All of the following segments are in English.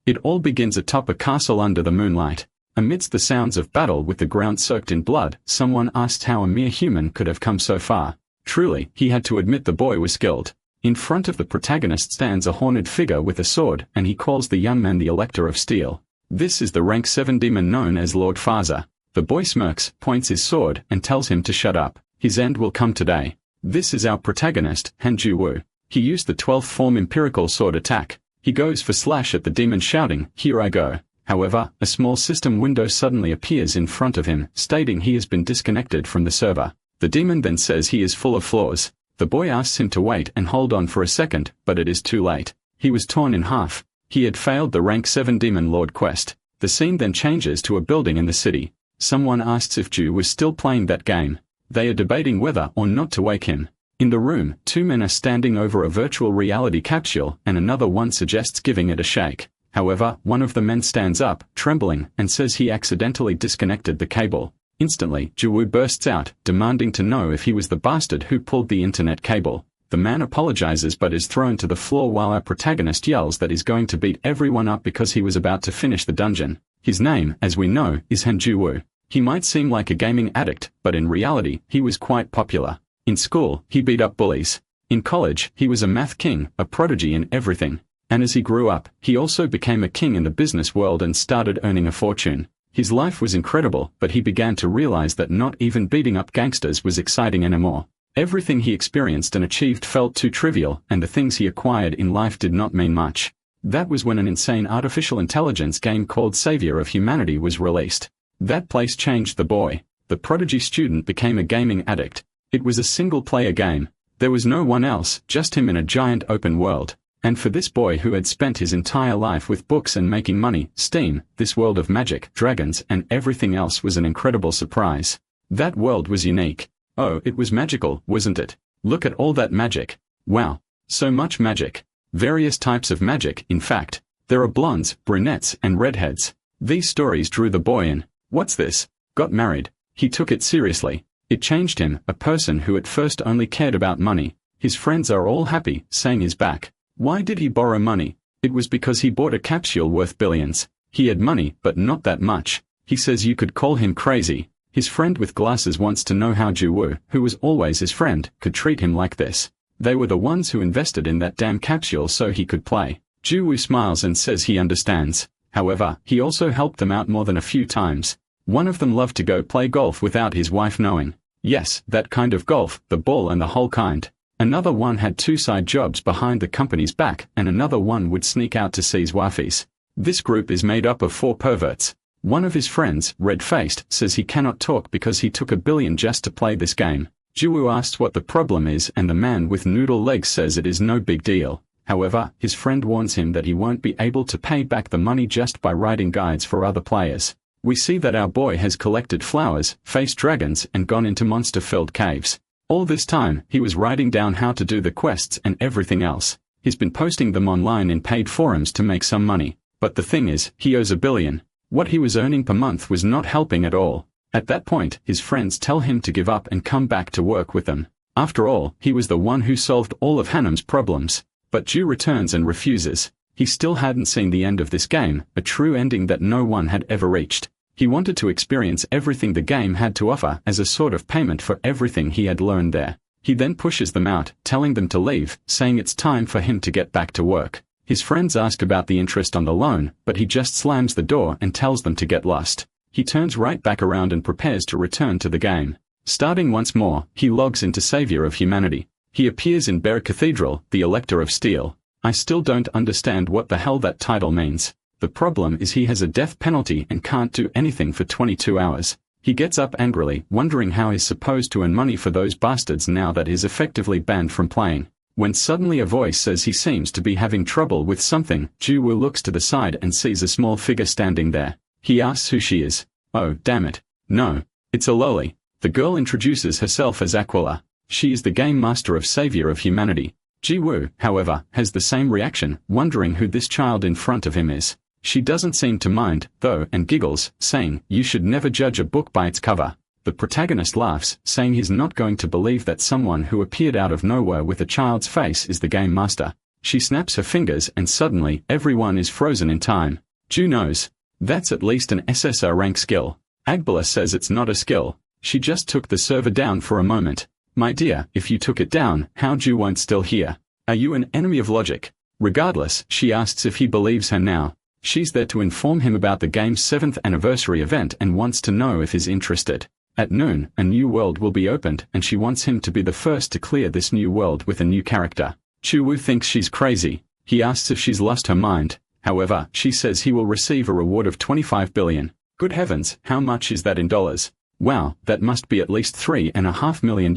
It all begins atop a castle under the moonlight. Amidst the sounds of battle with the ground soaked in blood, someone asked how a mere human could have come so far. Truly, he had to admit the boy was skilled. In front of the protagonist stands a horned figure with a sword, and he calls the young man the Elector of Steel. This is the rank 7 demon known as Lord Faza. The boy smirks, points his sword, and tells him to shut up. His end will come today. This is our protagonist, Han Ju-woo. He used the 12th form empirical sword attack. He goes for slash at the demon, shouting, "Here I go." However, a small system window suddenly appears in front of him, stating he has been disconnected from the server. The demon then says he is full of flaws. The boy asks him to wait and hold on for a second, but it is too late. He was torn in half. He had failed the rank 7 demon lord quest. The scene then changes to a building in the city. Someone asks if Ju was still playing that game. They are debating whether or not to wake him. In the room, 2 men are standing over a virtual reality capsule, and another one suggests giving it a shake. However, one of the men stands up, trembling, and says he accidentally disconnected the cable. Instantly, Ju-woo bursts out, demanding to know if he was the bastard who pulled the internet cable. The man apologizes but is thrown to the floor while our protagonist yells that he's going to beat everyone up because he was about to finish the dungeon. His name, as we know, is Han Ju-woo. He might seem like a gaming addict, but in reality, he was quite popular. In school, he beat up bullies. In college, he was a math king, a prodigy in everything. And as he grew up, he also became a king in the business world and started earning a fortune. His life was incredible, but he began to realize that not even beating up gangsters was exciting anymore. Everything he experienced and achieved felt too trivial, and the things he acquired in life did not mean much. That was when an insane artificial intelligence game called Savior of Humanity was released. That place changed the boy. The prodigy student became a gaming addict. It was a single-player game. There was no one else, just him in a giant open world. And for this boy who had spent his entire life with books and making money, Steam, this world of magic, dragons, and everything else was an incredible surprise. That world was unique. Oh, it was magical, wasn't it? Look at all that magic. Wow. So much magic. Various types of magic, in fact. There are blondes, brunettes, and redheads. These stories drew the boy in. What's this? Got married. He took it seriously. It changed him, a person who at first only cared about money. His friends are all happy, saying he's back. Why did he borrow money? It was because he bought a capsule worth billions. He had money, but not that much. He says you could call him crazy. His friend with glasses wants to know how Ju-woo, who was always his friend, could treat him like this. They were the ones who invested in that damn capsule so he could play. Ju-woo smiles and says he understands. However, he also helped them out more than a few times. One of them loved to go play golf without his wife knowing. Yes, that kind of golf, the ball and the whole kind. Another one had 2 side jobs behind the company's back, and another one would sneak out to seize wifeys. This group is made up of 4 perverts. One of his friends, red-faced, says he cannot talk because he took $1 billion just to play this game. Ju-woo asks what the problem is, and the man with noodle legs says it is no big deal. However, his friend warns him that he won't be able to pay back the money just by writing guides for other players. We see that our boy has collected flowers, faced dragons, and gone into monster-filled caves. All this time, he was writing down how to do the quests and everything else. He's been posting them online in paid forums to make some money. But the thing is, he owes $1 billion. What he was earning per month was not helping at all. At that point, his friends tell him to give up and come back to work with them. After all, he was the one who solved all of Hanum's problems. But Ju returns and refuses. He still hadn't seen the end of this game, a true ending that no one had ever reached. He wanted to experience everything the game had to offer as a sort of payment for everything he had learned there. He then pushes them out, telling them to leave, saying it's time for him to get back to work. His friends ask about the interest on the loan, but he just slams the door and tells them to get lost. He turns right back around and prepares to return to the game. Starting once more, he logs into Savior of Humanity. He appears in Bear Cathedral, the Elector of Steel. I still don't understand what the hell that title means. The problem is he has a death penalty and can't do anything for 22 hours. He gets up angrily, wondering how he's supposed to earn money for those bastards now that he's effectively banned from playing. When suddenly a voice says he seems to be having trouble with something, Ju-woo looks to the side and sees a small figure standing there. He asks who she is. Oh, damn it. No. It's a loli. The girl introduces herself as Aquila. She is the game master of Savior of Humanity. Ji-woo, however, has the same reaction, wondering who this child in front of him is. She doesn't seem to mind, though, and giggles, saying, "You should never judge a book by its cover." The protagonist laughs, saying he's not going to believe that someone who appeared out of nowhere with a child's face is the game master. She snaps her fingers and suddenly everyone is frozen in time. Ju knows. That's at least an SSR rank skill. Agbala says it's not a skill. She just took the server down for a moment. My dear, if you took it down, how Ju won't still here? Are you an enemy of logic? Regardless, she asks if he believes her now. She's there to inform him about the game's 7th anniversary event and wants to know if he's interested. At noon, a new world will be opened and she wants him to be the first to clear this new world with a new character. Chu-woo thinks she's crazy. He asks if she's lost her mind. However, she says he will receive a reward of 25 billion. Good heavens, how much is that in dollars? Wow, that must be at least $3.5 million.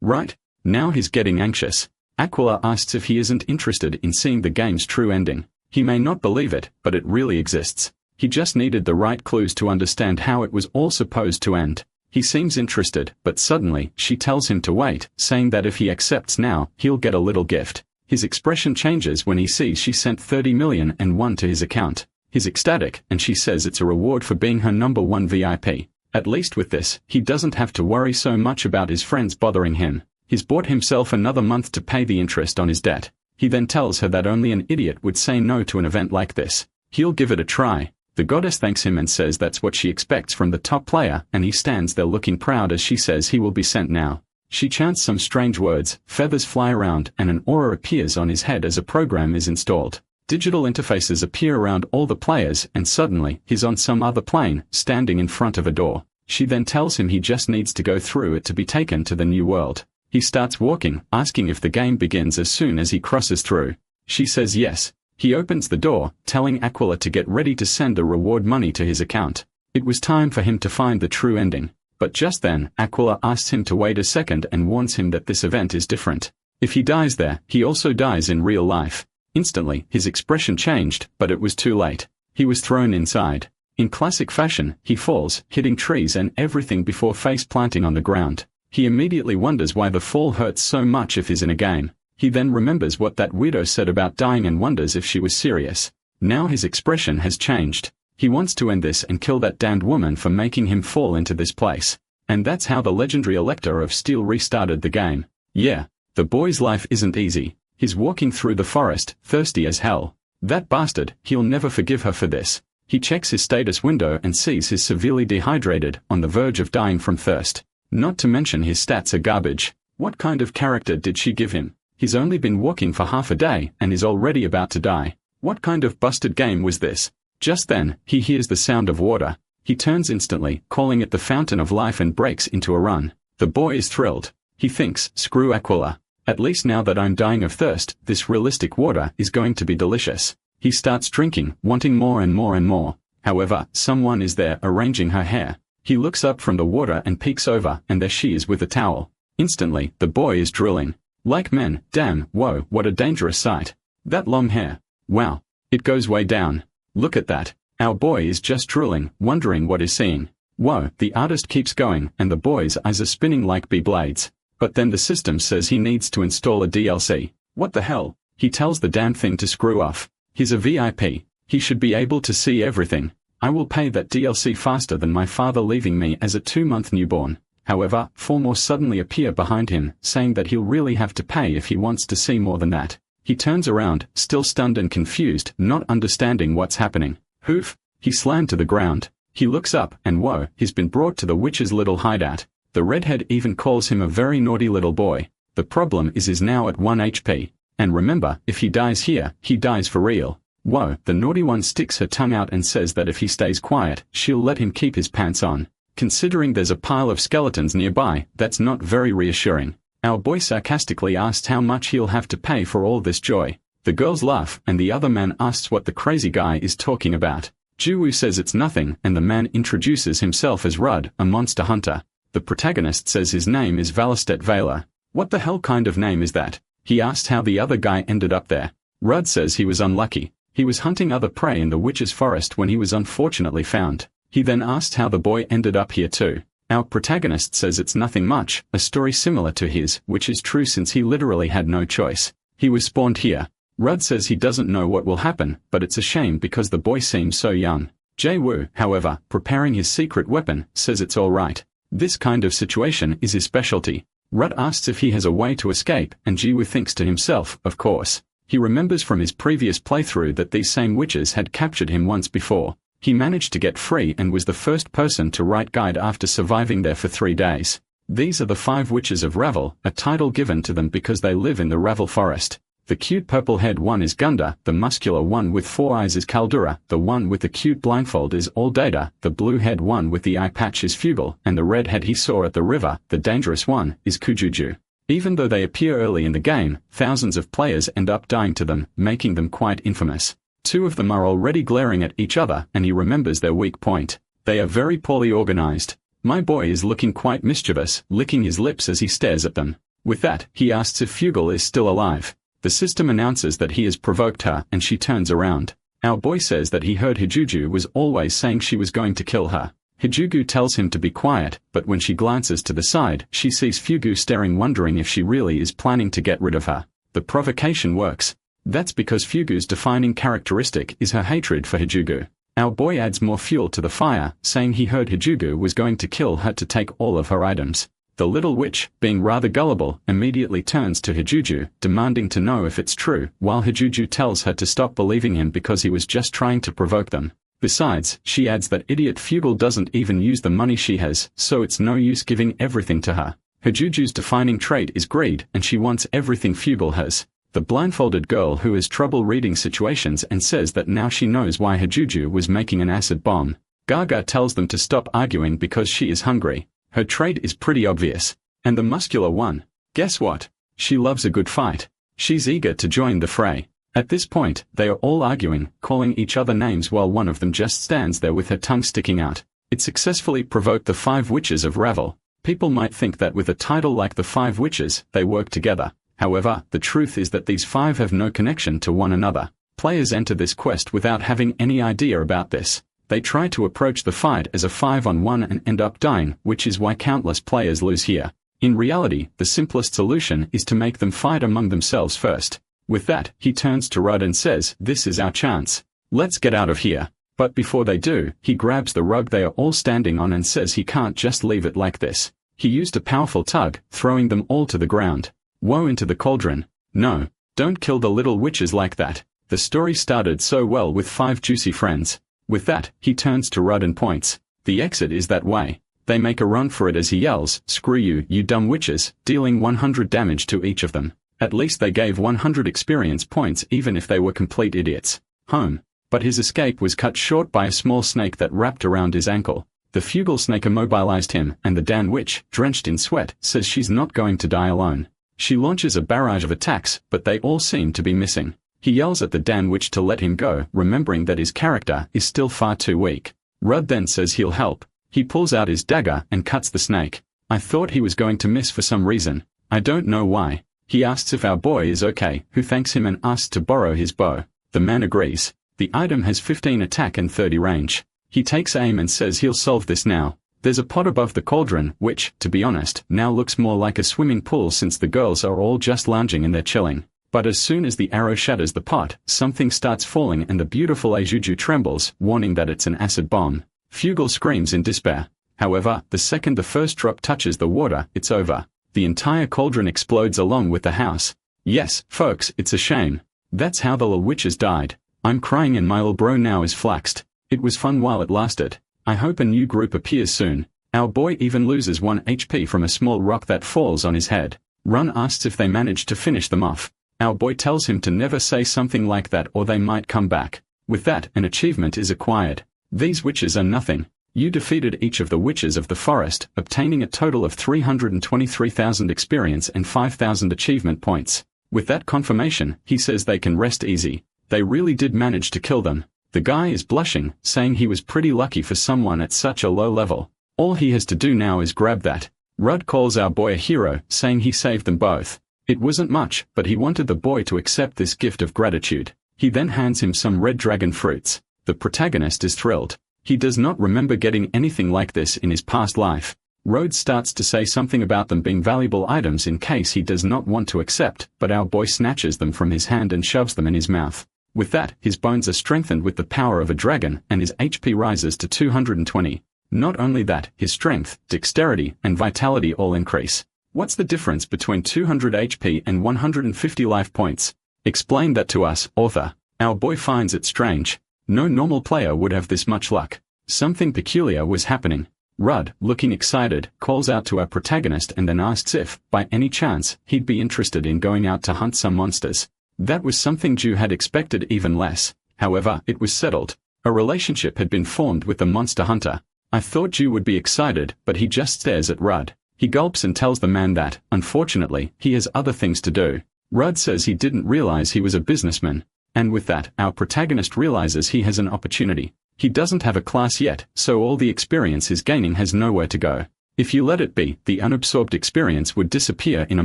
Right? Now he's getting anxious. Aquila asks if he isn't interested in seeing the game's true ending. He may not believe it, but it really exists. He just needed the right clues to understand how it was all supposed to end. He seems interested, but suddenly, she tells him to wait, saying that if he accepts now, he'll get a little gift. His expression changes when he sees she sent 30 million and won to his account. He's ecstatic, and she says it's a reward for being her #1 VIP. At least with this, he doesn't have to worry so much about his friends bothering him. He's bought himself another month to pay the interest on his debt. He then tells her that only an idiot would say no to an event like this. He'll give it a try. The goddess thanks him and says that's what she expects from the top player, and he stands there looking proud as she says he will be sent now. She chants some strange words, feathers fly around, and an aura appears on his head as a program is installed. Digital interfaces appear around all the players, and suddenly, he's on some other plane, standing in front of a door. She then tells him he just needs to go through it to be taken to the new world. He starts walking, asking if the game begins as soon as he crosses through. She says yes. He opens the door, telling Aquila to get ready to send the reward money to his account. It was time for him to find the true ending. But just then, Aquila asks him to wait a second and warns him that this event is different. If he dies there, he also dies in real life. Instantly, his expression changed, but it was too late. He was thrown inside. In classic fashion, he falls, hitting trees and everything before face planting on the ground. He immediately wonders why the fall hurts so much if he's in a game. He then remembers what that weirdo said about dying and wonders if she was serious. Now his expression has changed. He wants to end this and kill that damned woman for making him fall into this place. And that's how the legendary Elector of Steel restarted the game. Yeah, the boy's life isn't easy. He's walking through the forest, thirsty as hell. That bastard, he'll never forgive her for this. He checks his status window and sees he's severely dehydrated, on the verge of dying from thirst. Not to mention his stats are garbage. What kind of character did she give him? He's only been walking for half a day and is already about to die. What kind of busted game was this? Just then, he hears the sound of water. He turns instantly, calling it the fountain of life and breaks into a run. The boy is thrilled. He thinks, screw Aquila. At least now that I'm dying of thirst, this realistic water is going to be delicious. He starts drinking, wanting more and more and more. However, someone is there arranging her hair. He looks up from the water and peeks over, and there she is with a towel. Instantly, the boy is drooling. Like men, damn, whoa, what a dangerous sight. That long hair. Wow. It goes way down. Look at that. Our boy is just drooling, wondering what he's seeing. Whoa, the artist keeps going, and the boy's eyes are spinning like bee-blades. But then the system says he needs to install a DLC. What the hell? He tells the damn thing to screw off. He's a VIP. He should be able to see everything. I will pay that DLC faster than my father leaving me as a 2-month newborn. However, 4 more suddenly appear behind him, saying that he'll really have to pay if he wants to see more than that. He turns around, still stunned and confused, not understanding what's happening. Hoof! He slammed to the ground. He looks up, and whoa, he's been brought to the witch's little hideout. The redhead even calls him a very naughty little boy. The problem is he's now at 1 HP. And remember, if he dies here, he dies for real. Whoa, the naughty one sticks her tongue out and says that if he stays quiet, she'll let him keep his pants on. Considering there's a pile of skeletons nearby, that's not very reassuring. Our boy sarcastically asks how much he'll have to pay for all this joy. The girls laugh, and the other man asks what the crazy guy is talking about. Ju-woo says it's nothing, and the man introduces himself as Rud, a monster hunter. The protagonist says his name is Valistet Valer. What the hell kind of name is that? He asks how the other guy ended up there. Rud says he was unlucky. He was hunting other prey in the witch's forest when he was unfortunately found. He then asked how the boy ended up here too. Our protagonist says it's nothing much, a story similar to his, which is true since he literally had no choice. He was spawned here. Rud says he doesn't know what will happen, but it's a shame because the boy seems so young. Jae-woo, however, preparing his secret weapon, says it's alright. This kind of situation is his specialty. Rud asks if he has a way to escape, and Ji-woo thinks to himself, of course. He remembers from his previous playthrough that these same witches had captured him once before. He managed to get free and was the first person to write guide after surviving there for 3 days. These are the 5 witches of Ravel, a title given to them because they live in the Ravel forest. The cute purple-haired one is Gunda, the muscular one with 4 eyes is Caldura, the one with the cute blindfold is Aldada, the blue-haired one with the eye patch is Fugal, and the red-head he saw at the river, the dangerous one, is Kujuju. Even though they appear early in the game, thousands of players end up dying to them, making them quite infamous. 2 of them are already glaring at each other, and he remembers their weak point. They are very poorly organized. My boy is looking quite mischievous, licking his lips as he stares at them. With that, he asks if Fugal is still alive. The system announces that he has provoked her, and she turns around. Our boy says that he heard Hijugu was always saying she was going to kill her. Hijugu tells him to be quiet, but when she glances to the side, she sees Fugu staring, wondering if she really is planning to get rid of her. The provocation works. That's because Fugu's defining characteristic is her hatred for Hijugu. Our boy adds more fuel to the fire, saying he heard Hijugu was going to kill her to take all of her items. The little witch, being rather gullible, immediately turns to Hijuju, demanding to know if it's true, while Hijuju tells her to stop believing him because he was just trying to provoke them. Besides, she adds that idiot Fugal doesn't even use the money she has, so it's no use giving everything to her. Hijuju's defining trait is greed, and she wants everything Fugal has. The blindfolded girl who has trouble reading situations and says that now she knows why Hijuju was making an acid bomb. Gaga tells them to stop arguing because she is hungry. Her trait is pretty obvious. And the muscular one, guess what? She loves a good fight. She's eager to join the fray. At this point, they are all arguing, calling each other names while one of them just stands there with her tongue sticking out. It successfully provoked the 5 witches of Ravel. People might think that with a title like the 5 witches, they work together. However, the truth is that these 5 have no connection to one another. Players enter this quest without having any idea about this. They try to approach the fight as a 5-on-1 and end up dying, which is why countless players lose here. In reality, the simplest solution is to make them fight among themselves first. With that, he turns to Rudd and says, "This is our chance. Let's get out of here." But before they do, he grabs the rug they are all standing on and says he can't just leave it like this. He used a powerful tug, throwing them all to the ground. Woe into the cauldron. No, don't kill the little witches like that. The story started so well with 5 juicy friends. With that, he turns to Rudd and points. The exit is that way. They make a run for it as he yells, "Screw you, you dumb witches," dealing 100 damage to each of them. At least they gave 100 experience points even if they were complete idiots. Home. But his escape was cut short by a small snake that wrapped around his ankle. The Fugal snake immobilized him, and the Dan witch, drenched in sweat, says she's not going to die alone. She launches a barrage of attacks, but they all seem to be missing. He yells at the Dan witch to let him go, remembering that his character is still far too weak. Rudd then says he'll help. He pulls out his dagger and cuts the snake. I thought he was going to miss for some reason. I don't know why. He asks if our boy is okay, who thanks him and asks to borrow his bow. The man agrees. The item has 15 attack and 30 range. He takes aim and says he'll solve this now. There's a pot above the cauldron, which, to be honest, now looks more like a swimming pool since the girls are all just lounging and they're chilling. But as soon as the arrow shatters the pot, something starts falling and the beautiful Ajuju trembles, warning that it's an acid bomb. Fugal screams in despair. However, the second the first drop touches the water, it's over. The entire cauldron explodes along with the house. Yes, folks, it's a shame. That's how the little witches died. I'm crying and my little bro now is flaxed. It was fun while it lasted. I hope a new group appears soon. Our boy even loses 1 HP from a small rock that falls on his head. Run asks if they managed to finish them off. Our boy tells him to never say something like that or they might come back. With that, an achievement is acquired. These witches are nothing. You defeated each of the witches of the forest, obtaining a total of 323,000 experience and 5,000 achievement points. With that confirmation, he says they can rest easy. They really did manage to kill them. The guy is blushing, saying he was pretty lucky for someone at such a low level. All he has to do now is grab that. Rudd calls our boy a hero, saying he saved them both. It wasn't much, but he wanted the boy to accept this gift of gratitude. He then hands him some red dragon fruits. The protagonist is thrilled. He does not remember getting anything like this in his past life. Rhodes starts to say something about them being valuable items in case he does not want to accept, but our boy snatches them from his hand and shoves them in his mouth. With that, his bones are strengthened with the power of a dragon, and his HP rises to 220. Not only that, his strength, dexterity, and vitality all increase. What's the difference between 200 HP and 150 life points? Explain that to us, author. Our boy finds it strange. No normal player would have this much luck. Something peculiar was happening. Rudd, looking excited, calls out to our protagonist and then asks if, by any chance, he'd be interested in going out to hunt some monsters. That was something Ju had expected even less. However, it was settled. A relationship had been formed with the monster hunter. I thought Ju would be excited, but he just stares at Rudd. He gulps and tells the man that, unfortunately, he has other things to do. Rudd says he didn't realize he was a businessman. And with that, our protagonist realizes he has an opportunity. He doesn't have a class yet, so all the experience he's gaining has nowhere to go. If you let it be, the unabsorbed experience would disappear in a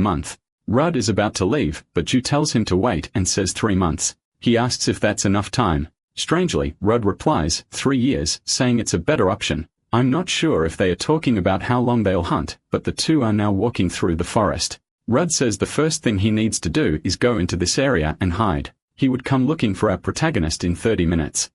month. Rudd is about to leave, but Ju tells him to wait and says 3 months. He asks if that's enough time. Strangely, Rudd replies, 3 years, saying it's a better option. I'm not sure if they are talking about how long they'll hunt, but the two are now walking through the forest. Rudd says the first thing he needs to do is go into this area and hide. He would come looking for our protagonist in 30 minutes.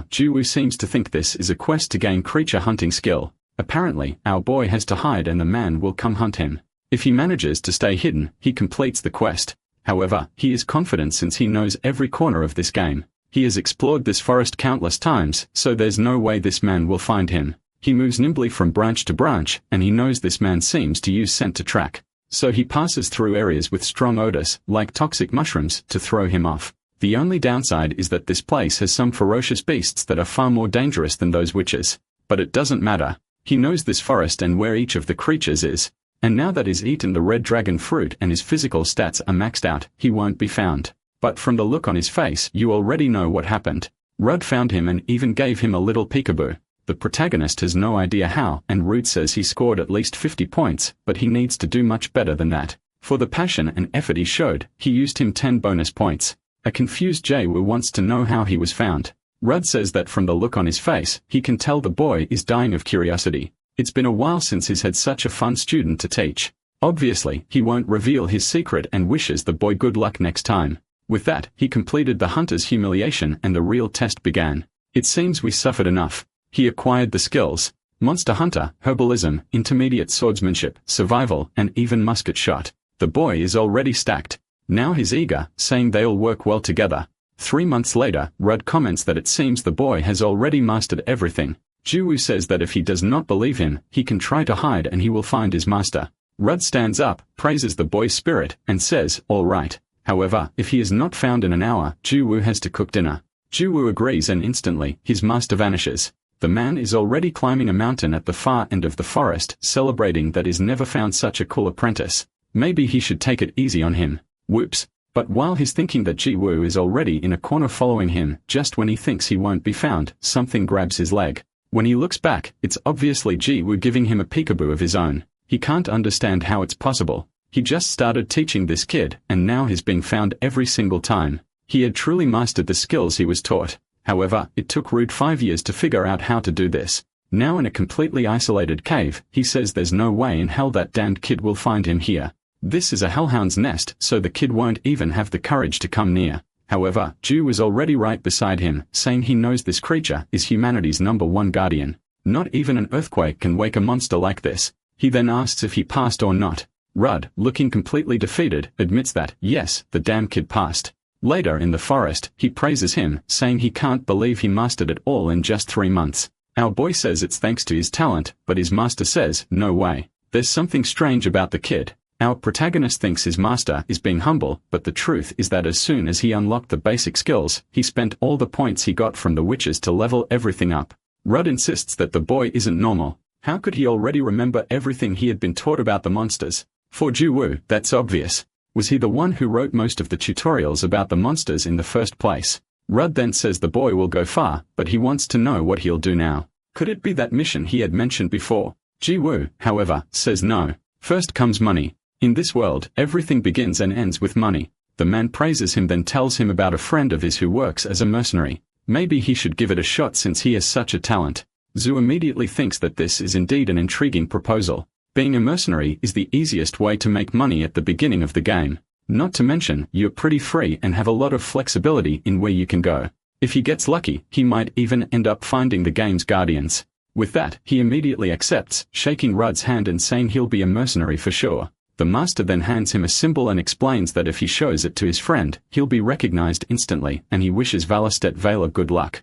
Ju seems to think this is a quest to gain creature hunting skill. Apparently, our boy has to hide and the man will come hunt him. If he manages to stay hidden, he completes the quest. However, he is confident since he knows every corner of this game. He has explored this forest countless times, so there's no way this man will find him. He moves nimbly from branch to branch, and he knows this man seems to use scent to track. So he passes through areas with strong odors, like toxic mushrooms, to throw him off. The only downside is that this place has some ferocious beasts that are far more dangerous than those witches. But it doesn't matter. He knows this forest and where each of the creatures is. And now that he's eaten the red dragon fruit and his physical stats are maxed out, he won't be found. But from the look on his face, you already know what happened. Rudd found him and even gave him a little peekaboo. The protagonist has no idea how, and Rudd says he scored at least 50 points, but he needs to do much better than that. For the passion and effort he showed, he used him 10 bonus points. A confused Jae-woo wants to know how he was found. Rudd says that from the look on his face, he can tell the boy is dying of curiosity. It's been a while since he's had such a fun student to teach. Obviously, he won't reveal his secret and wishes the boy good luck next time. With that, he completed the hunter's humiliation and the real test began. It seems we suffered enough. He acquired the skills: Monster Hunter, Herbalism, Intermediate Swordsmanship, Survival, and even Musket Shot. The boy is already stacked. Now he's eager, saying they'll work well together. 3 months later, Rudd comments that it seems the boy has already mastered everything. Ju says that if he does not believe him, he can try to hide and he will find his master. Rudd stands up, praises the boy's spirit, and says, all right. However, if he is not found in an hour, Ju has to cook dinner. Ju agrees and instantly, his master vanishes. The man is already climbing a mountain at the far end of the forest, celebrating that he's never found such a cool apprentice. Maybe he should take it easy on him. Whoops. But while he's thinking that Ji-woo is already in a corner following him, just when he thinks he won't be found, something grabs his leg. When he looks back, it's obviously Ji-woo giving him a peekaboo of his own. He can't understand how it's possible. He just started teaching this kid, and now he's being found every single time. He had truly mastered the skills he was taught. However, it took Rude 5 years to figure out how to do this. Now in a completely isolated cave, he says there's no way in hell that damned kid will find him here. This is a hellhound's nest, so the kid won't even have the courage to come near. However, Ju is already right beside him, saying he knows this creature is humanity's #1 guardian. Not even an earthquake can wake a monster like this. He then asks if he passed or not. Rudd, looking completely defeated, admits that, yes, the damn kid passed. Later in the forest, he praises him, saying he can't believe he mastered it all in just 3 months. Our boy says it's thanks to his talent, but his master says, no way. There's something strange about the kid. Our protagonist thinks his master is being humble, but the truth is that as soon as he unlocked the basic skills, he spent all the points he got from the witches to level everything up. Rudd insists that the boy isn't normal. How could he already remember everything he had been taught about the monsters? For Ju-woo, that's obvious. Was he the one who wrote most of the tutorials about the monsters in the first place? Rudd then says the boy will go far, but he wants to know what he'll do now. Could it be that mission he had mentioned before? Ji-woo, however, says no. First comes money. In this world, everything begins and ends with money. The man praises him, then tells him about a friend of his who works as a mercenary. Maybe he should give it a shot since he has such a talent. Zhu immediately thinks that this is indeed an intriguing proposal. Being a mercenary is the easiest way to make money at the beginning of the game. Not to mention, you're pretty free and have a lot of flexibility in where you can go. If he gets lucky, he might even end up finding the game's guardians. With that, he immediately accepts, shaking Rudd's hand and saying he'll be a mercenary for sure. The master then hands him a symbol and explains that if he shows it to his friend, he'll be recognized instantly, and he wishes Valestet Vela good luck.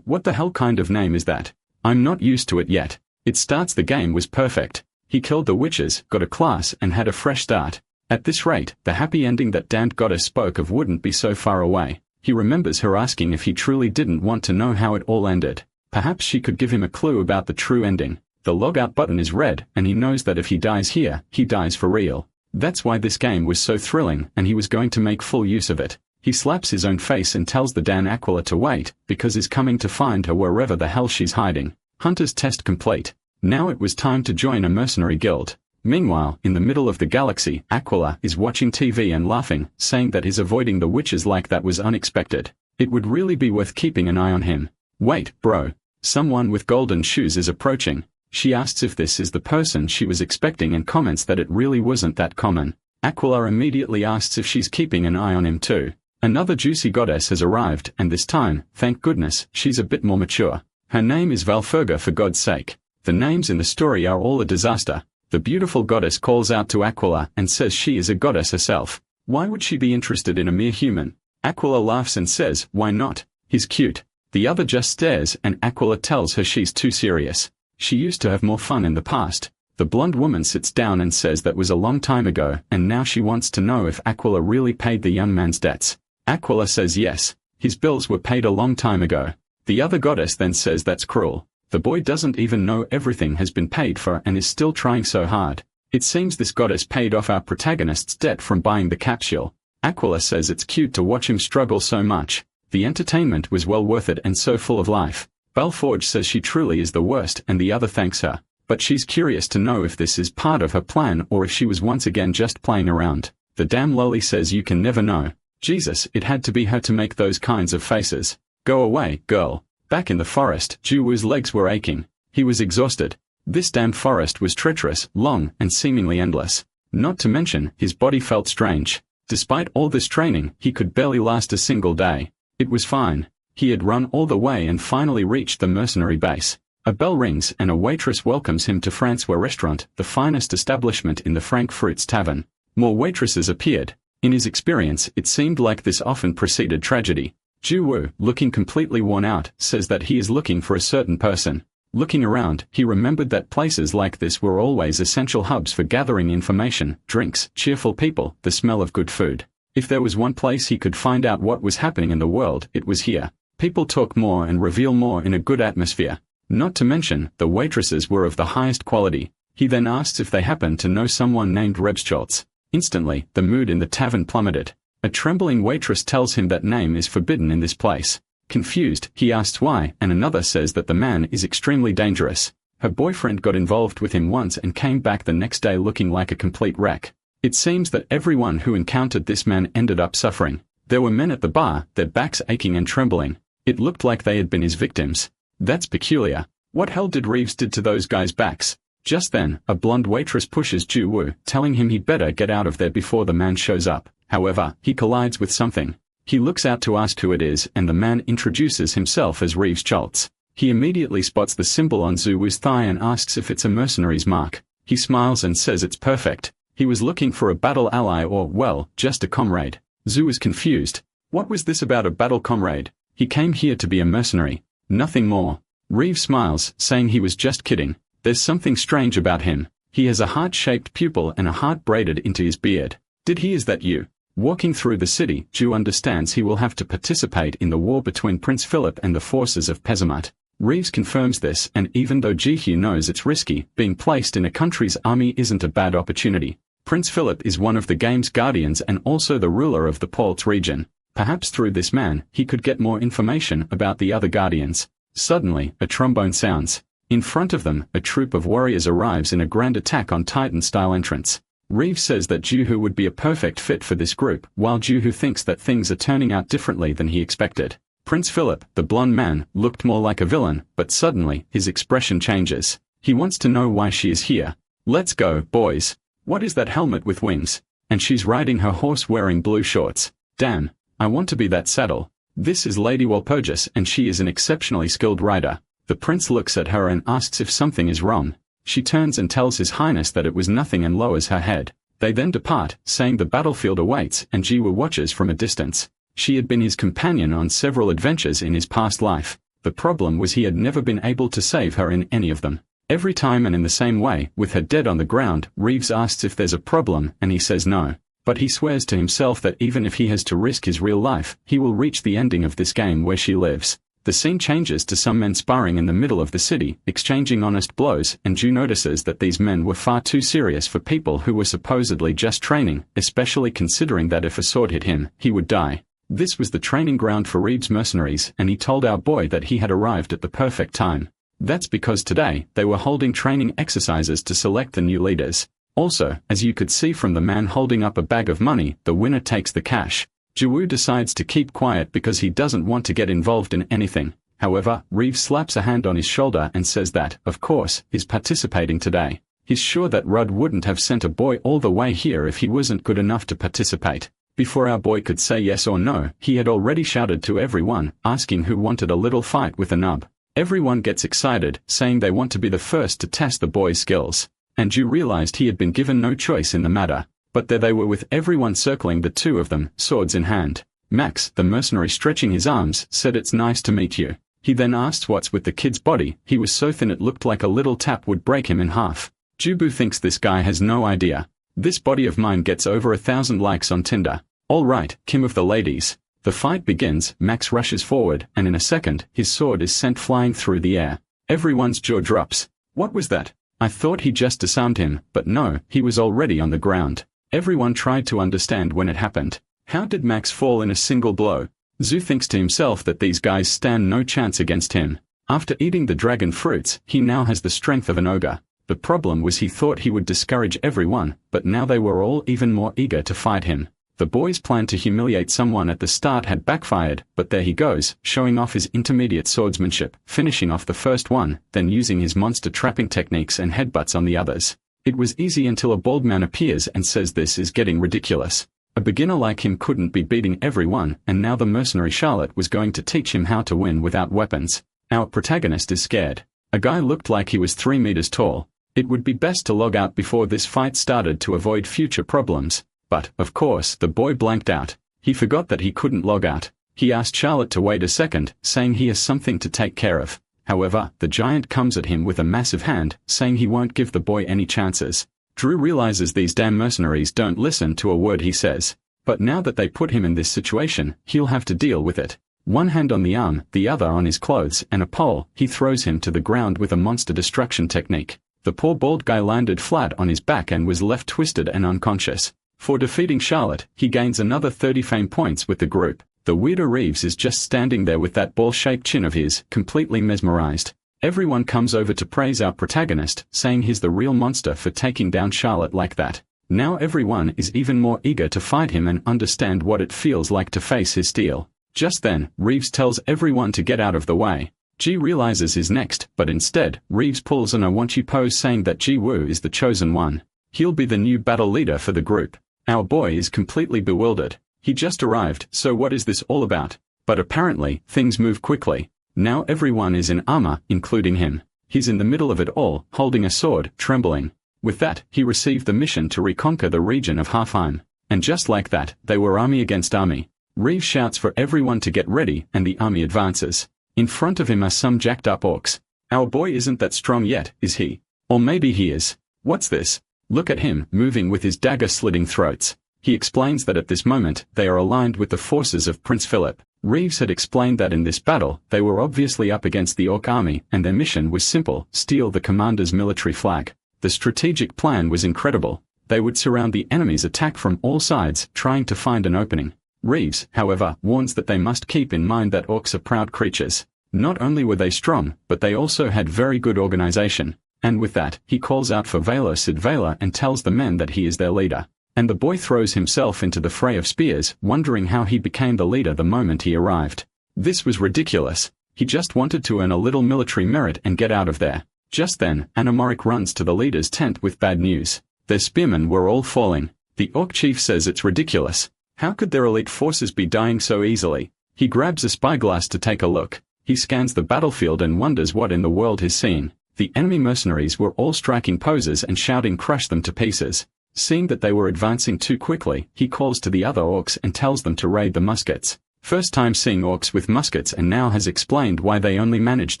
What the hell kind of name is that? I'm not used to it yet. It starts the game was perfect. He killed the witches, got a class, and had a fresh start. At this rate, the happy ending that damned goddess spoke of wouldn't be so far away. He remembers her asking if he truly didn't want to know how it all ended. Perhaps she could give him a clue about the true ending. The logout button is red, and he knows that if he dies here, he dies for real. That's why this game was so thrilling, and he was going to make full use of it. He slaps his own face and tells the Dan Aquila to wait, because he's coming to find her wherever the hell she's hiding. Hunter's test complete. Now it was time to join a mercenary guild. Meanwhile, in the middle of the galaxy, Aquila is watching TV and laughing, saying that his avoiding the witches like that was unexpected. It would really be worth keeping an eye on him. Wait, bro. Someone with golden shoes is approaching. She asks if this is the person she was expecting and comments that it really wasn't that common. Aquila immediately asks if she's keeping an eye on him too. Another juicy goddess has arrived, and this time, thank goodness, she's a bit more mature. Her name is Valfurga, for God's sake. The names in the story are all a disaster. The beautiful goddess calls out to Aquila and says she is a goddess herself. Why would she be interested in a mere human? Aquila laughs and says, why not? He's cute. The other just stares, and Aquila tells her she's too serious. She used to have more fun in the past. The blonde woman sits down and says that was a long time ago, and now she wants to know if Aquila really paid the young man's debts. Aquila says yes. His bills were paid a long time ago. The other goddess then says that's cruel. The boy doesn't even know everything has been paid for and is still trying so hard. It seems this goddess paid off our protagonist's debt from buying the capsule. Aquila says it's cute to watch him struggle so much. The entertainment was well worth it and so full of life. Belforge says she truly is the worst and the other thanks her. But she's curious to know if this is part of her plan or if she was once again just playing around. The damn lolly says you can never know. Jesus, it had to be her to make those kinds of faces. Go away, girl. Back in the forest, Juwoo's legs were aching. He was exhausted. This damn forest was treacherous, long, and seemingly endless. Not to mention, his body felt strange. Despite all this training, he could barely last a single day. It was fine. He had run all the way and finally reached the mercenary base. A bell rings and a waitress welcomes him to Francois Restaurant, the finest establishment in the Frankfurt's tavern. More waitresses appeared. In his experience, it seemed like this often preceded tragedy. Juwoo, looking completely worn out, says that he is looking for a certain person. Looking around, he remembered that places like this were always essential hubs for gathering information, drinks, cheerful people, the smell of good food. If there was one place he could find out what was happening in the world, it was here. People talk more and reveal more in a good atmosphere. Not to mention, the waitresses were of the highest quality. He then asks if they happen to know someone named Rebscholtz. Instantly, the mood in the tavern plummeted. A trembling waitress tells him that name is forbidden in this place. Confused, he asks why, and another says that the man is extremely dangerous. Her boyfriend got involved with him once and came back the next day looking like a complete wreck. It seems that everyone who encountered this man ended up suffering. There were men at the bar, their backs aching and trembling. It looked like they had been his victims. That's peculiar. What hell did Reeves did to those guys' backs? Just then, a blonde waitress pushes Juwoo, telling him he'd better get out of there before the man shows up. However, he collides with something. He looks out to ask who it is, and the man introduces himself as Reeves Schultz. He immediately spots the symbol on Zuwoo's thigh and asks if it's a mercenary's mark. He smiles and says it's perfect. He was looking for a battle ally or, well, just a comrade. Zhu is confused. What was this about a battle comrade? He came here to be a mercenary. Nothing more. Reeves smiles, saying he was just kidding. There's something strange about him. He has a heart-shaped pupil and a heart braided into his beard. Is that you? Walking through the city, Zhu understands he will have to participate in the war between Prince Philip and the forces of Pezamat. Reeves confirms this, and even though Jihu knows it's risky, being placed in a country's army isn't a bad opportunity. Prince Philip is one of the game's guardians and also the ruler of the Paltz region. Perhaps through this man, he could get more information about the other guardians. Suddenly, a trombone sounds. In front of them, a troop of warriors arrives in a grand attack on Titan-style entrance. Reeves says that Juhu would be a perfect fit for this group, while Juhu thinks that things are turning out differently than he expected. Prince Philip, the blonde man, looked more like a villain, but suddenly, his expression changes. He wants to know why she is here. Let's go, boys. What is that helmet with wings? And she's riding her horse wearing blue shorts. Damn, I want to be that saddle. This is Lady Walpurgis and she is an exceptionally skilled rider. The prince looks at her and asks if something is wrong. She turns and tells His Highness that it was nothing and lowers her head. They then depart, saying the battlefield awaits, and Jiwoo watches from a distance. She had been his companion on several adventures in his past life. The problem was he had never been able to save her in any of them. Every time and in the same way, with her dead on the ground, Reeves asks if there's a problem, and he says no. But he swears to himself that even if he has to risk his real life, he will reach the ending of this game where she lives. The scene changes to some men sparring in the middle of the city, exchanging honest blows, and Ju notices that these men were far too serious for people who were supposedly just training, especially considering that if a sword hit him, he would die. This was the training ground for Reeves' mercenaries, and he told our boy that he had arrived at the perfect time. That's because today, they were holding training exercises to select the new leaders. Also, as you could see from the man holding up a bag of money, the winner takes the cash. Jiwoo decides to keep quiet because he doesn't want to get involved in anything. However, Reeves slaps a hand on his shoulder and says that, of course, he's participating today. He's sure that Rudd wouldn't have sent a boy all the way here if he wasn't good enough to participate. Before our boy could say yes or no, he had already shouted to everyone, asking who wanted a little fight with a nub. Everyone gets excited, saying they want to be the first to test the boy's skills. And Ju realized he had been given no choice in the matter. But there they were with everyone circling the two of them, swords in hand. Max, the mercenary stretching his arms, said it's nice to meet you. He then asked what's with the kid's body. He was so thin it looked like a little tap would break him in half. Jubu thinks this guy has no idea. This body of mine gets over 1,000 likes on Tinder. All right, Kim of the ladies. The fight begins, Max rushes forward, and in a second, his sword is sent flying through the air. Everyone's jaw drops. What was that? I thought he just disarmed him, but no, he was already on the ground. Everyone tried to understand when it happened. How did Max fall in a single blow? Zhu thinks to himself that these guys stand no chance against him. After eating the dragon fruits, he now has the strength of an ogre. The problem was he thought he would discourage everyone, but now they were all even more eager to fight him. The boy's plan to humiliate someone at the start had backfired, but there he goes, showing off his intermediate swordsmanship, finishing off the first one, then using his monster trapping techniques and headbutts on the others. It was easy until a bald man appears and says this is getting ridiculous. A beginner like him couldn't be beating everyone, and now the mercenary Charlotte was going to teach him how to win without weapons. Our protagonist is scared. A guy looked like he was 3 meters tall. It would be best to log out before this fight started to avoid future problems. But, of course, the boy blanked out. He forgot that he couldn't log out. He asked Charlotte to wait a second, saying he has something to take care of. However, the giant comes at him with a massive hand, saying he won't give the boy any chances. Drew realizes these damn mercenaries don't listen to a word he says. But now that they put him in this situation, he'll have to deal with it. One hand on the arm, the other on his clothes, and a pole, he throws him to the ground with a monster destruction technique. The poor bald guy landed flat on his back and was left twisted and unconscious. For defeating Charlotte, he gains another 30 fame points with the group. The weirdo Reeves is just standing there with that ball-shaped chin of his, completely mesmerized. Everyone comes over to praise our protagonist, saying he's the real monster for taking down Charlotte like that. Now everyone is even more eager to fight him and understand what it feels like to face his steel. Just then, Reeves tells everyone to get out of the way. Ji realizes is next, but instead, Reeves pulls an I want you pose saying that Ji-woo is the chosen one. He'll be the new battle leader for the group. Our boy is completely bewildered. He just arrived, so what is this all about? But apparently, things move quickly. Now everyone is in armor, including him. He's in the middle of it all, holding a sword, trembling. With that, he received the mission to reconquer the region of Halfheim. And just like that, they were army against army. Reeves shouts for everyone to get ready, and the army advances. In front of him are some jacked up orcs. Our boy isn't that strong yet, is he? Or maybe he is. What's this? Look at him, moving with his dagger slitting throats. He explains that at this moment, they are aligned with the forces of Prince Philip. Reeves had explained that in this battle, they were obviously up against the orc army, and their mission was simple, steal the commander's military flag. The strategic plan was incredible. They would surround the enemy's attack from all sides, trying to find an opening. Reeves, however, warns that they must keep in mind that orcs are proud creatures. Not only were they strong, but they also had very good organization. And with that, he calls out for Valor Sid Valor and tells the men that he is their leader. And the boy throws himself into the fray of spears, wondering how he became the leader the moment he arrived. This was ridiculous. He just wanted to earn a little military merit and get out of there. Just then, Anomoric runs to the leader's tent with bad news. Their spearmen were all falling. The orc chief says it's ridiculous. How could their elite forces be dying so easily? He grabs a spyglass to take a look. He scans the battlefield and wonders what in the world he's seen. The enemy mercenaries were all striking poses and shouting crush them to pieces. Seeing that they were advancing too quickly, he calls to the other orcs and tells them to raid the muskets. First time seeing orcs with muskets, and now has explained why they only managed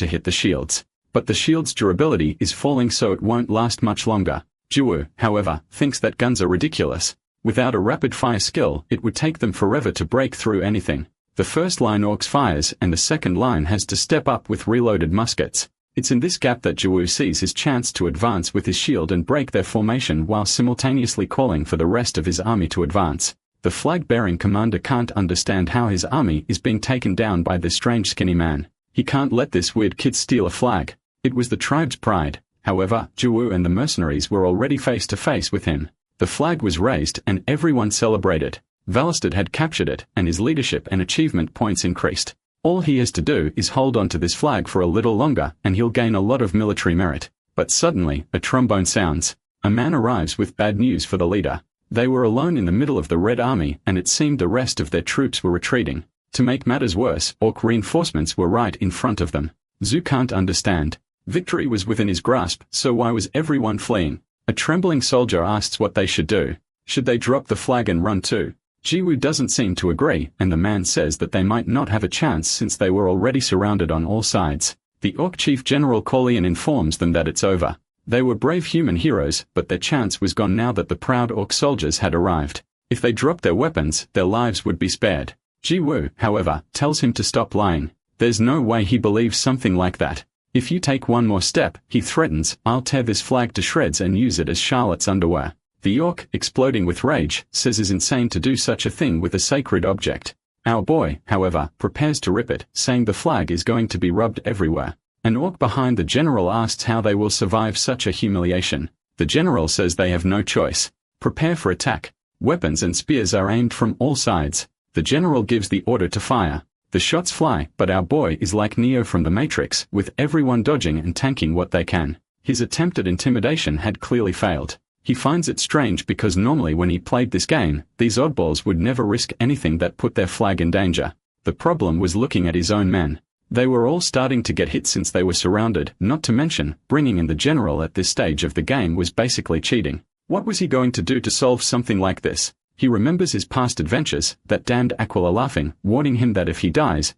to hit the shields. But the shield's durability is falling, so it won't last much longer. Jiwoo, however, thinks that guns are ridiculous. Without a rapid-fire skill, it would take them forever to break through anything. The first line orcs fires, and the second line has to step up with reloaded muskets. It's in this gap that Jiwoo sees his chance to advance with his shield and break their formation while simultaneously calling for the rest of his army to advance. The flag-bearing commander can't understand how his army is being taken down by this strange skinny man. He can't let this weird kid steal a flag. It was the tribe's pride. However, Jiwoo and the mercenaries were already face to face with him. The flag was raised and everyone celebrated. Valistad had captured it, and his leadership and achievement points increased. All he has to do is hold on to this flag for a little longer and he'll gain a lot of military merit. But suddenly, a trombone sounds. A man arrives with bad news for the leader. They were alone in the middle of the Red Army, and it seemed the rest of their troops were retreating. To make matters worse, orc reinforcements were right in front of them. Zhu can't understand. Victory was within his grasp, so why was everyone fleeing? A trembling soldier asks what they should do. Should they drop the flag and run too? Jiwoo doesn't seem to agree, and the man says that they might not have a chance since they were already surrounded on all sides. The Orc Chief General Corleon informs them that it's over. They were brave human heroes, but their chance was gone now that the proud Orc soldiers had arrived. If they dropped their weapons, their lives would be spared. Jiwoo, however, tells him to stop lying. There's no way he believes something like that. If you take one more step, he threatens, I'll tear this flag to shreds and use it as Charlotte's underwear. The orc, exploding with rage, says it's insane to do such a thing with a sacred object. Our boy, however, prepares to rip it, saying the flag is going to be rubbed everywhere. An orc behind the general asks how they will survive such a humiliation. The general says they have no choice. Prepare for attack. Weapons and spears are aimed from all sides. The general gives the order to fire. The shots fly, but our boy is like Neo from the Matrix, with everyone dodging and tanking what they can. His attempt at intimidation had clearly failed. He finds it strange because normally when he played this game, these oddballs would never risk anything that put their flag in danger. The problem was looking at his own men. They were all starting to get hit since they were surrounded, not to mention, bringing in the general at this stage of the game was basically cheating. What was he going to do to solve something like this? He remembers his past adventures, that damned Aquila laughing, warning him that if he dies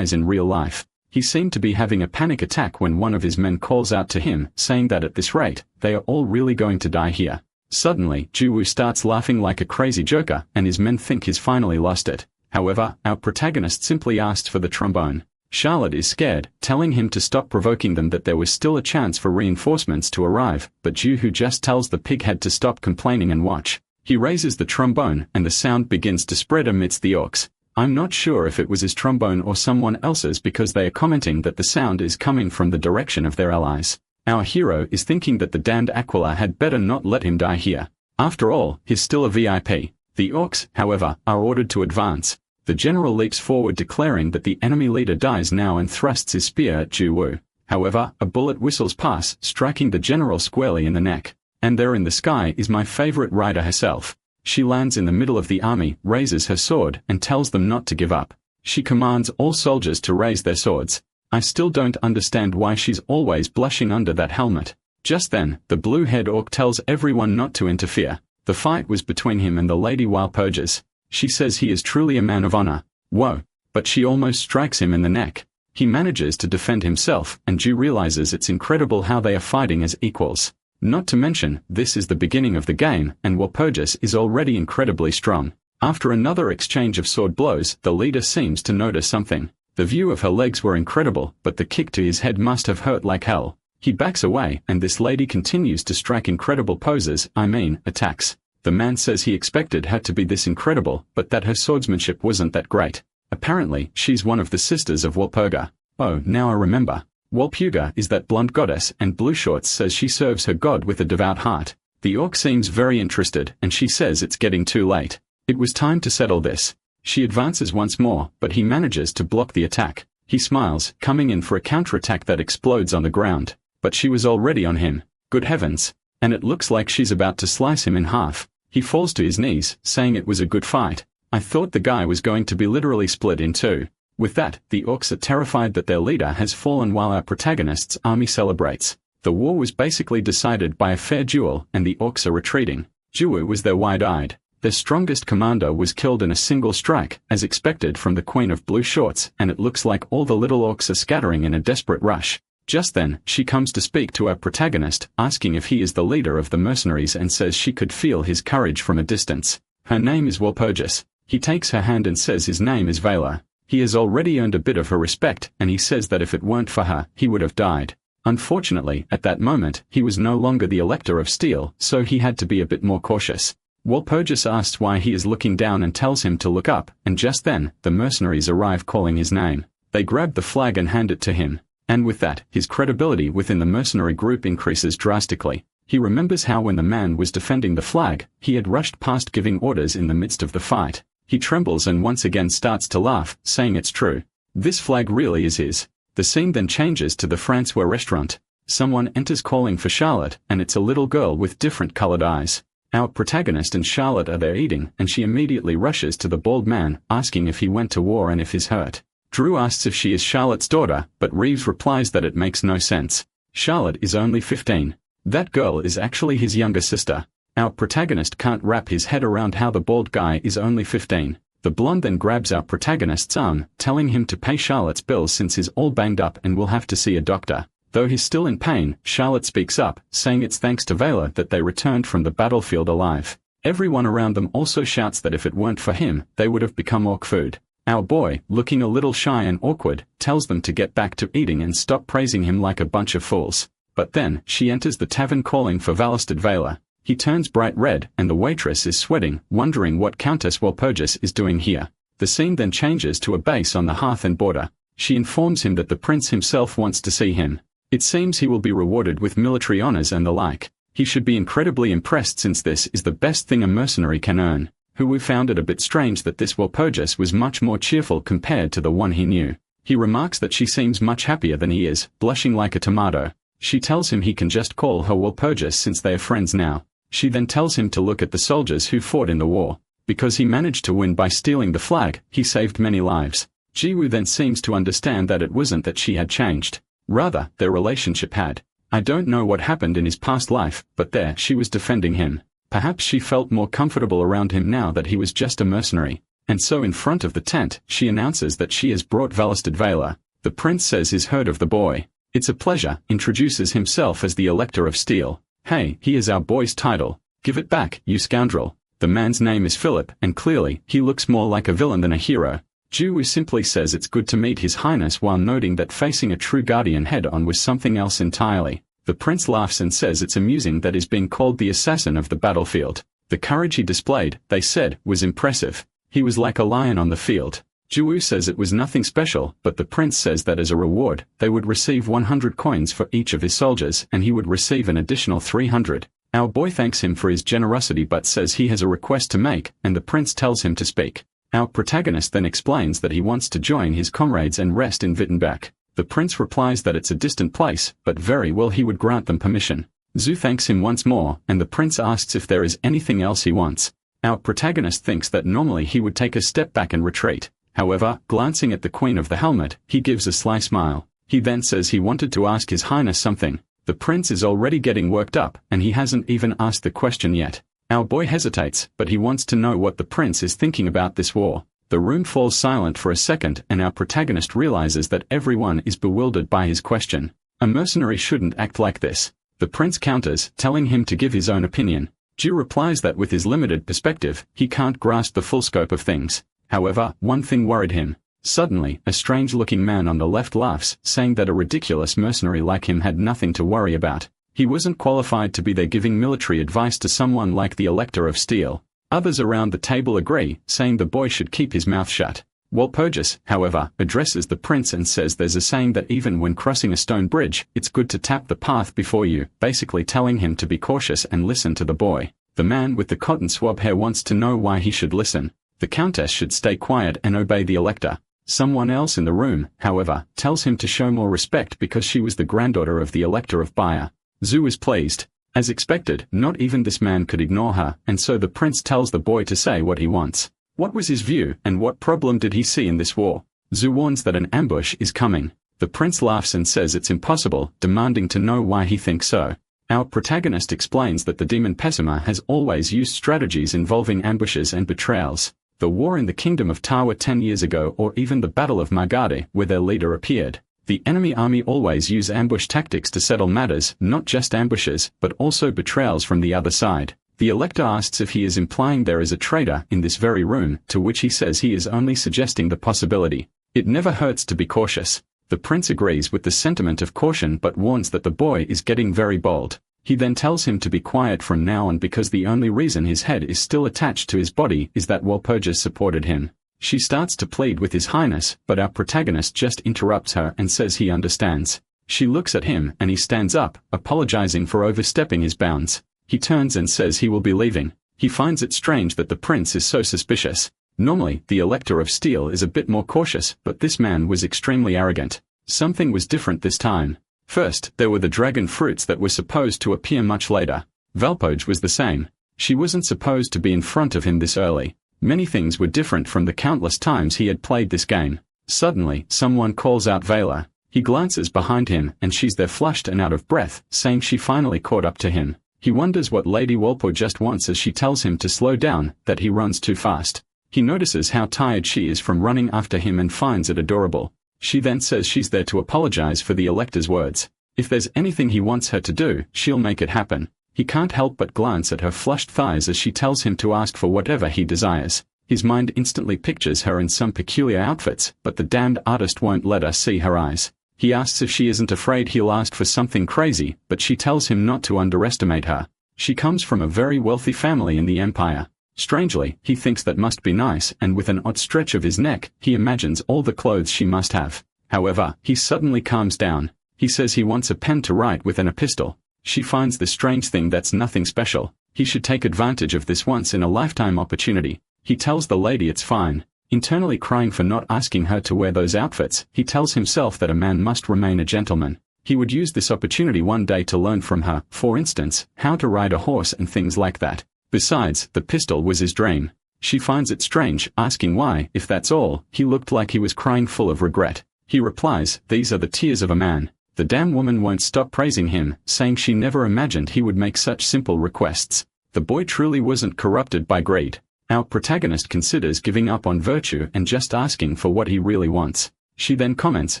in real life. He seemed to be having a panic attack when one of his men calls out to him, saying that at this rate, they are all really going to die here. Suddenly, Jiwoo starts laughing like a crazy joker, and his men think he's finally lost it. However, our protagonist simply asked for the trombone. Charlotte is scared, telling him to stop provoking them, that there was still a chance for reinforcements to arrive, but Jiwoo just tells the pighead to stop complaining and watch. He raises the trombone, and the sound begins to spread amidst the orcs. I'm not sure if it was his trombone or someone else's because they are commenting that the sound is coming from the direction of their allies. Our hero is thinking that the damned Aquila had better not let him die here. After all, he's still a VIP. The orcs, however, are ordered to advance. The general leaps forward declaring that the enemy leader dies now and thrusts his spear at Jiwoo. However, a bullet whistles past, striking the general squarely in the neck. And there in the sky is my favorite rider herself. She lands in the middle of the army, raises her sword, and tells them not to give up. She commands all soldiers to raise their swords. I still don't understand why she's always blushing under that helmet. Just then, the blue-haired orc tells everyone not to interfere. The fight was between him and the Lady Walpurgis. She says he is truly a man of honor. Whoa. But she almost strikes him in the neck. He manages to defend himself, and Ju realizes it's incredible how they are fighting as equals. Not to mention, this is the beginning of the game, and Walpurgis is already incredibly strong. After another exchange of sword blows, the leader seems to notice something. The view of her legs were incredible, but the kick to his head must have hurt like hell. He backs away, and this lady continues to strike incredible poses, attacks. The man says he expected her to be this incredible, but that her swordsmanship wasn't that great. Apparently, she's one of the sisters of Walpurga. Oh, now I remember. Walpurga is that blonde goddess, and Blue Shorts says she serves her god with a devout heart. The orc seems very interested, and she says it's getting too late. It was time to settle this. She advances once more, but he manages to block the attack. He smiles, coming in for a counterattack that explodes on the ground. But she was already on him. Good heavens. And it looks like she's about to slice him in half. He falls to his knees, saying it was a good fight. I thought the guy was going to be literally split in two. With that, the orcs are terrified that their leader has fallen while our protagonist's army celebrates. The war was basically decided by a fair duel, and the orcs are retreating. Jiwoo was there wide-eyed. Their strongest commander was killed in a single strike, as expected from the Queen of Blue Shorts, and it looks like all the little orcs are scattering in a desperate rush. Just then, she comes to speak to our protagonist, asking if he is the leader of the mercenaries and says she could feel his courage from a distance. Her name is Walpurgis. He takes her hand and says his name is Valor. He has already earned a bit of her respect, and he says that if it weren't for her, he would have died. Unfortunately, at that moment, he was no longer the Elector of Steel, so he had to be a bit more cautious. Walpurgis asks why he is looking down and tells him to look up, and just then, the mercenaries arrive calling his name. They grab the flag and hand it to him. And with that, his credibility within the mercenary group increases drastically. He remembers how when the man was defending the flag, he had rushed past giving orders in the midst of the fight. He trembles and once again starts to laugh, saying it's true. This flag really is his. The scene then changes to the Francois restaurant. Someone enters calling for Charlotte, and it's a little girl with different colored eyes. Our protagonist and Charlotte are there eating, and she immediately rushes to the bald man, asking if he went to war and if he's hurt. Drew asks if she is Charlotte's daughter, but Reeves replies that it makes no sense. Charlotte is only 15. That girl is actually his younger sister. Our protagonist can't wrap his head around how the bald guy is only 15. The blonde then grabs our protagonist's arm, telling him to pay Charlotte's bills since he's all banged up and will have to see a doctor. Though he's still in pain, Charlotte speaks up, saying it's thanks to Valor that they returned from the battlefield alive. Everyone around them also shouts that if it weren't for him, they would have become orc food. Our boy, looking a little shy and awkward, tells them to get back to eating and stop praising him like a bunch of fools. But then, she enters the tavern calling for Valistad Valor. He turns bright red, and the waitress is sweating, wondering what Countess Walpurgis is doing here. The scene then changes to a base on the hearth and border. She informs him that the prince himself wants to see him. It seems he will be rewarded with military honors and the like. He should be incredibly impressed since this is the best thing a mercenary can earn. Who we found it a bit strange that this Walpurgis was much more cheerful compared to the one he knew. He remarks that she seems much happier than he is, blushing like a tomato. She tells him he can just call her Walpurgis since they are friends now. She then tells him to look at the soldiers who fought in the war. Because he managed to win by stealing the flag, he saved many lives. Jiwoo then seems to understand that it wasn't that she had changed. Rather, their relationship had. I don't know what happened in his past life, but there she was defending him. Perhaps she felt more comfortable around him now that he was just a mercenary. And so in front of the tent, she announces that she has brought Valistad Valor. The prince says he's heard of the boy. It's a pleasure, introduces himself as the Elector of Steel. Hey, he is our boy's title. Give it back, you scoundrel. The man's name is Philip, and clearly, he looks more like a villain than a hero. Jiwoo simply says it's good to meet His Highness while noting that facing a true guardian head-on was something else entirely. The prince laughs and says it's amusing that he's being called the assassin of the battlefield. The courage he displayed, they said, was impressive. He was like a lion on the field. Jiwoo says it was nothing special, but the prince says that as a reward, they would receive 100 coins for each of his soldiers and he would receive an additional 300. Our boy thanks him for his generosity but says he has a request to make, and the prince tells him to speak. Our protagonist then explains that he wants to join his comrades and rest in Wittenberg. The prince replies that it's a distant place, but very well he would grant them permission. Zhu thanks him once more, and the prince asks if there is anything else he wants. Our protagonist thinks that normally he would take a step back and retreat. However, glancing at the Queen of the Helmet, he gives a sly smile. He then says he wanted to ask His Highness something. The prince is already getting worked up, and he hasn't even asked the question yet. Our boy hesitates, but he wants to know what the prince is thinking about this war. The room falls silent for a second, and our protagonist realizes that everyone is bewildered by his question. A mercenary shouldn't act like this. The prince counters, telling him to give his own opinion. Jiwoo replies that with his limited perspective, he can't grasp the full scope of things. However, one thing worried him. Suddenly, a strange-looking man on the left laughs, saying that a ridiculous mercenary like him had nothing to worry about. He wasn't qualified to be there giving military advice to someone like the Elector of Steel. Others around the table agree, saying the boy should keep his mouth shut. Walpurgis, however, addresses the prince and says there's a saying that even when crossing a stone bridge, it's good to tap the path before you, basically telling him to be cautious and listen to the boy. The man with the cotton swab hair wants to know why he should listen. The countess should stay quiet and obey the elector. Someone else in the room, however, tells him to show more respect because she was the granddaughter of the Elector of Bayer. Zhu is pleased. As expected, not even this man could ignore her, and so the prince tells the boy to say what he wants. What was his view, and what problem did he see in this war? Zhu warns that an ambush is coming. The prince laughs and says it's impossible, demanding to know why he thinks so. Our protagonist explains that the demon Pessima has always used strategies involving ambushes and betrayals. The war in the kingdom of Tawa 10 years ago, or even the Battle of Magade, where their leader appeared. The enemy army always use ambush tactics to settle matters, not just ambushes, but also betrayals from the other side. The Elector asks if he is implying there is a traitor in this very room, to which he says he is only suggesting the possibility. It never hurts to be cautious. The prince agrees with the sentiment of caution but warns that the boy is getting very bold. He then tells him to be quiet from now on because the only reason his head is still attached to his body is that Walpurgis supported him. She starts to plead with his highness, but our protagonist just interrupts her and says he understands. She looks at him and he stands up, apologizing for overstepping his bounds. He turns and says he will be leaving. He finds it strange that the prince is so suspicious. Normally, the Elector of Steel is a bit more cautious, but this man was extremely arrogant. Something was different this time. First, there were the dragon fruits that were supposed to appear much later. Valpoj was the same. She wasn't supposed to be in front of him this early. Many things were different from the countless times he had played this game. Suddenly, someone calls out Vela. He glances behind him and she's there flushed and out of breath, saying she finally caught up to him. He wonders what Lady Walpurgis just wants as she tells him to slow down, that he runs too fast. He notices how tired she is from running after him and finds it adorable. She then says she's there to apologize for the Elector's words. If there's anything he wants her to do, she'll make it happen. He can't help but glance at her flushed thighs as she tells him to ask for whatever he desires. His mind instantly pictures her in some peculiar outfits, but the damned artist won't let us see her eyes. He asks if she isn't afraid he'll ask for something crazy, but she tells him not to underestimate her. She comes from a very wealthy family in the Empire. Strangely, he thinks that must be nice, and with an odd stretch of his neck, he imagines all the clothes she must have. However, he suddenly calms down. He says he wants a pen to write with and a pistol. She finds the strange thing that's nothing special. He should take advantage of this once-in-a-lifetime opportunity. He tells the lady it's fine. Internally crying for not asking her to wear those outfits, he tells himself that a man must remain a gentleman. He would use this opportunity one day to learn from her, for instance, how to ride a horse and things like that. Besides, the pistol was his dream. She finds it strange, asking why, if that's all. He looked like he was crying full of regret. He replies, "These are the tears of a man." The damn woman won't stop praising him, saying she never imagined he would make such simple requests. The boy truly wasn't corrupted by greed. Our protagonist considers giving up on virtue and just asking for what he really wants. She then comments,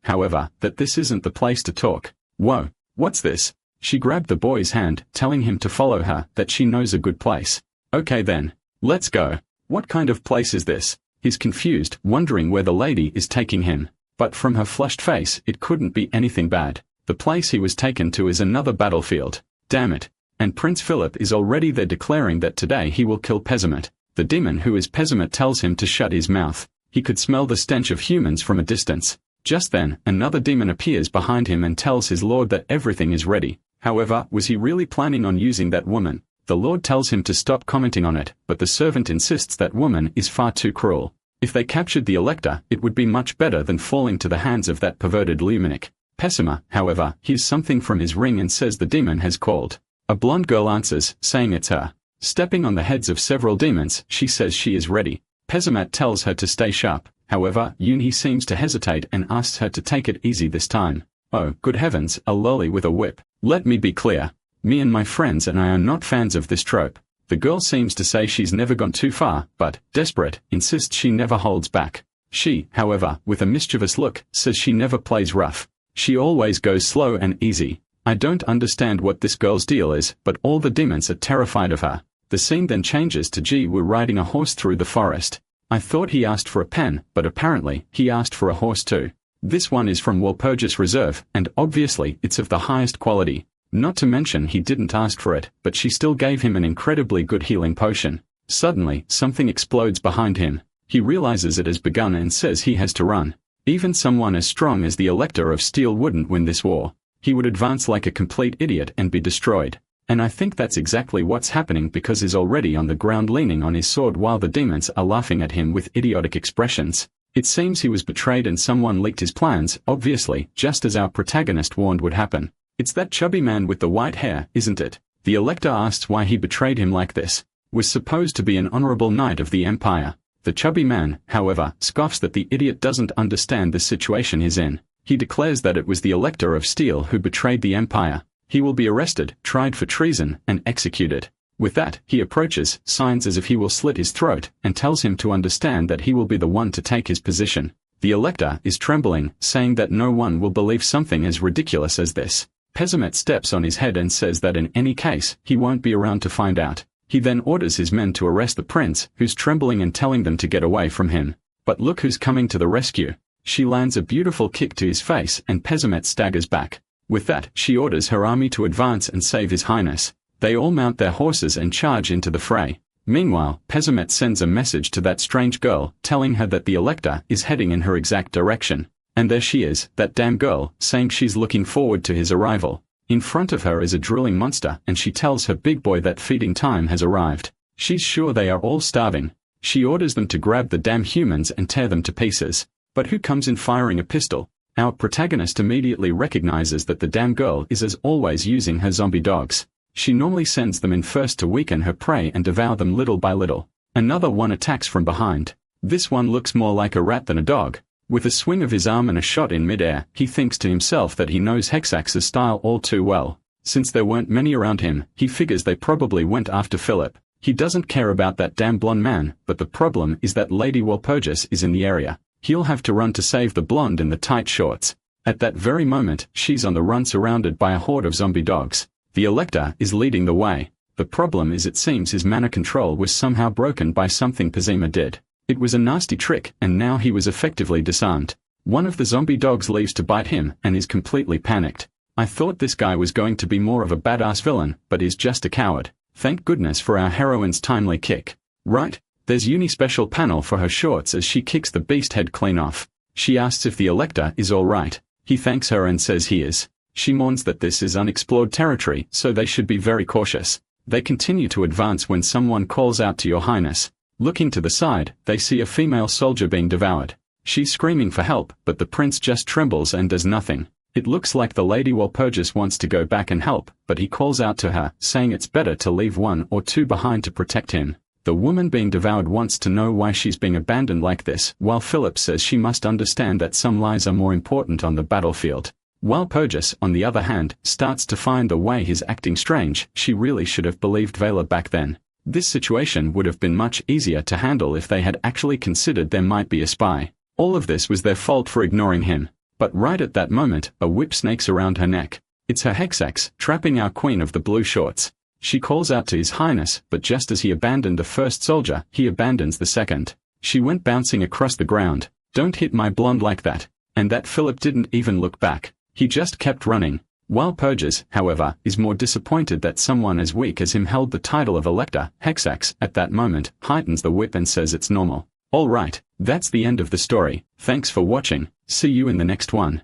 however, that this isn't the place to talk. Whoa, what's this? She grabbed the boy's hand, telling him to follow her, that she knows a good place. Okay then. Let's go. What kind of place is this? He's confused, wondering where the lady is taking him. But from her flushed face, it couldn't be anything bad. The place he was taken to is another battlefield. Damn it. And Prince Philip is already there declaring that today he will kill Pessimat. The demon who is Pessimat tells him to shut his mouth. He could smell the stench of humans from a distance. Just then, another demon appears behind him and tells his lord that everything is ready. However, was he really planning on using that woman? The lord tells him to stop commenting on it, but the servant insists that woman is far too cruel. If they captured the Elector, it would be much better than falling to the hands of that perverted luminatic. Pessima, however, hears something from his ring and says the demon has called. A blonde girl answers, saying it's her. Stepping on the heads of several demons, she says she is ready. Pessimat tells her to stay sharp. However, Yunhee seems to hesitate and asks her to take it easy this time. Oh, good heavens, a lolly with a whip. Let me be clear. Me and my friends and I are not fans of this trope. The girl seems to say she's never gone too far, but, desperate, insists she never holds back. She, however, with a mischievous look, says she never plays rough. She always goes slow and easy. I don't understand what this girl's deal is, but all the demons are terrified of her. The scene then changes to Ji-woo riding a horse through the forest. I thought he asked for a pen, but apparently, he asked for a horse too. This one is from Walpurgis Reserve, and obviously, it's of the highest quality. Not to mention he didn't ask for it, but she still gave him an incredibly good healing potion. Suddenly, something explodes behind him. He realizes it has begun and says he has to run. Even someone as strong as the Elector of Steel wouldn't win this war. He would advance like a complete idiot and be destroyed. And I think that's exactly what's happening because he's already on the ground leaning on his sword while the demons are laughing at him with idiotic expressions. It seems he was betrayed and someone leaked his plans, obviously, just as our protagonist warned would happen. It's that chubby man with the white hair, isn't it? The Elector asks why he betrayed him like this. Was supposed to be an honorable knight of the Empire. The chubby man, however, scoffs that the idiot doesn't understand the situation he's in. He declares that it was the Elector of Steel who betrayed the Empire. He will be arrested, tried for treason, and executed. With that, he approaches, signs as if he will slit his throat, and tells him to understand that he will be the one to take his position. The elector is trembling, saying that no one will believe something as ridiculous as this. Pesamet steps on his head and says that in any case, he won't be around to find out. He then orders his men to arrest the prince, who's trembling and telling them to get away from him. But look who's coming to the rescue. She lands a beautiful kick to his face and Pesamet staggers back. With that, she orders her army to advance and save his highness. They all mount their horses and charge into the fray. Meanwhile, Pesamet sends a message to that strange girl, telling her that the elector is heading in her exact direction. And there she is, that damn girl, saying she's looking forward to his arrival. In front of her is a drooling monster, and she tells her big boy that feeding time has arrived. She's sure they are all starving. She orders them to grab the damn humans and tear them to pieces. But who comes in firing a pistol? Our protagonist immediately recognizes that the damn girl is as always using her zombie dogs. She normally sends them in first to weaken her prey and devour them little by little. Another one attacks from behind. This one looks more like a rat than a dog. With a swing of his arm and a shot in midair, he thinks to himself that he knows Hexax's style all too well. Since there weren't many around him, he figures they probably went after Philip. He doesn't care about that damn blonde man, but the problem is that Lady Walpurgis is in the area. He'll have to run to save the blonde in the tight shorts. At that very moment, she's on the run surrounded by a horde of zombie dogs. The elector is leading the way. The problem is it seems his mana control was somehow broken by something Pazima did. It was a nasty trick, and now he was effectively disarmed. One of the zombie dogs leaves to bite him, and is completely panicked. I thought this guy was going to be more of a badass villain, but is just a coward. Thank goodness for our heroine's timely kick. Right? There's uni special panel for her shorts as she kicks the beast head clean off. She asks if the elector is alright. He thanks her and says he is. She mourns that this is unexplored territory, so they should be very cautious. They continue to advance when someone calls out to your highness. Looking to the side, they see a female soldier being devoured. She's screaming for help, but the prince just trembles and does nothing. It looks like the Lady Walpurgis wants to go back and help, but he calls out to her, saying it's better to leave one or two behind to protect him. The woman being devoured wants to know why she's being abandoned like this, while Philip says she must understand that some lives are more important on the battlefield. Walpurgis, on the other hand, starts to find the way he's acting strange. She really should have believed Vela back then. This situation would have been much easier to handle if they had actually considered there might be a spy. All of this was their fault for ignoring him. But right at that moment, a whip snakes around her neck. It's her Hexax, trapping our queen of the blue shorts. She calls out to his highness, but just as he abandoned the first soldier, he abandons the second. She went bouncing across the ground. Don't hit my blonde like that. And that Philip didn't even look back. He just kept running. Walpurgis, however, is more disappointed that someone as weak as him held the title of elector. Hexax, at that moment, heightens the whip and says it's normal. Alright, that's the end of the story. Thanks for watching. See you in the next one.